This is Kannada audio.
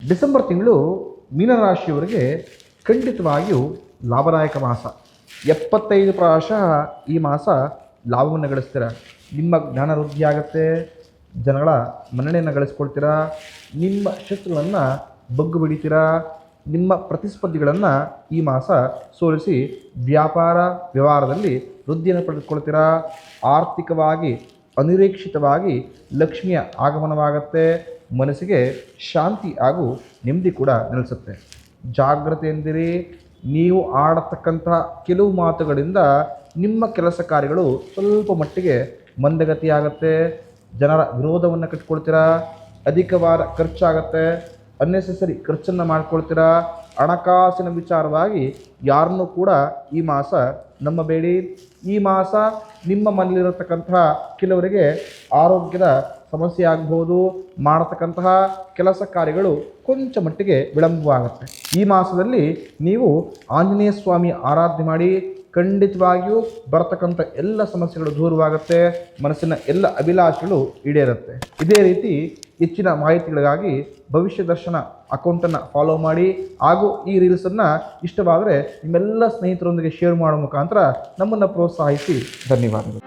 ಡಿಸೆಂಬರ್ ತಿಂಗಳು ಮೀನರಾಶಿಯವರಿಗೆ ಖಂಡಿತವಾಗಿಯೂ ಲಾಭದಾಯಕ ಮಾಸ. 75% ಈ ಮಾಸ ಲಾಭವನ್ನು ಗಳಿಸ್ತೀರ. ನಿಮ್ಮ ಜ್ಞಾನ ವೃದ್ಧಿ ಆಗುತ್ತೆ, ಜನಗಳ ಮನ್ನಣೆಯನ್ನು ಗಳಿಸ್ಕೊಳ್ತೀರಾ, ನಿಮ್ಮ ಶತ್ರುಗಳನ್ನು ಬಗ್ಗು ಬಿಡಿತೀರಾ, ನಿಮ್ಮ ಪ್ರತಿಸ್ಪರ್ಧಿಗಳನ್ನು ಈ ಮಾಸ ಸೋಲಿಸಿ ವ್ಯಾಪಾರ ವ್ಯವಹಾರದಲ್ಲಿ ವೃದ್ಧಿಯನ್ನು ಪಡೆದುಕೊಳ್ತೀರಾ. ಆರ್ಥಿಕವಾಗಿ ಅನಿರೀಕ್ಷಿತವಾಗಿ ಲಕ್ಷ್ಮಿಯ ಆಗಮನವಾಗುತ್ತೆ. ಮನಸ್ಸಿಗೆ ಶಾಂತಿ ಹಾಗೂ ನೆಮ್ಮದಿ ಕೂಡ ನೆಲೆಸುತ್ತೆ. ಜಾಗ್ರತೆಯಿಂದಿರಿ. ನೀವು ಆಡತಕ್ಕಂತಹ ಕೆಲವು ಮಾತುಗಳಿಂದ ನಿಮ್ಮ ಕೆಲಸ ಕಾರ್ಯಗಳು ಸ್ವಲ್ಪ ಮಟ್ಟಿಗೆ ಮಂದಗತಿಯಾಗುತ್ತೆ. ಜನರ ವಿರೋಧವನ್ನು ಕಟ್ಕೊಳ್ತೀರಾ. ಅಧಿಕವಾದ ಖರ್ಚಾಗತ್ತೆ. ಅನ್ನೆಸೆಸರಿ ಖರ್ಚನ್ನು ಮಾಡ್ಕೊಳ್ತೀರಾ. ಹಣಕಾಸಿನ ವಿಚಾರವಾಗಿ ಯಾರನ್ನೂ ಕೂಡ ಈ ಮಾಸ ನಂಬಬೇಡಿ. ಈ ಮಾಸ ನಿಮ್ಮ ಮನೆಯಲ್ಲಿರತಕ್ಕಂತಹ ಕೆಲವರಿಗೆ ಆರೋಗ್ಯದ ಸಮಸ್ಯೆ ಆಗ್ಬೋದು. ಮಾಡತಕ್ಕಂತಹ ಕೆಲಸ ಕಾರ್ಯಗಳು ಕೊಂಚ ಮಟ್ಟಿಗೆ ವಿಳಂಬವಾಗುತ್ತೆ. ಈ ಮಾಸದಲ್ಲಿ ನೀವು ಆಂಜನೇಯ ಸ್ವಾಮಿ ಆರಾಧನೆ ಮಾಡಿ. ಖಂಡಿತವಾಗಿಯೂ ಬರತಕ್ಕಂಥ ಎಲ್ಲ ಸಮಸ್ಯೆಗಳು ದೂರವಾಗುತ್ತೆ. ಮನಸ್ಸಿನ ಎಲ್ಲ ಅಭಿಲಾಷೆಗಳು ಈಡೇರುತ್ತೆ. ಇದೇ ರೀತಿ ಹೆಚ್ಚಿನ ಮಾಹಿತಿಗಳಿಗಾಗಿ ಭವಿಷ್ಯ ದರ್ಶನ ಅಕೌಂಟನ್ನು ಫಾಲೋ ಮಾಡಿ. ಹಾಗೂ ಈ ರೀಲ್ಸನ್ನು ಇಷ್ಟವಾದರೆ ನಿಮ್ಮೆಲ್ಲ ಸ್ನೇಹಿತರೊಂದಿಗೆ ಶೇರ್ ಮಾಡುವ ಮುಖಾಂತರ ನಮ್ಮನ್ನು ಪ್ರೋತ್ಸಾಹಿಸಿ. ಧನ್ಯವಾದಗಳು.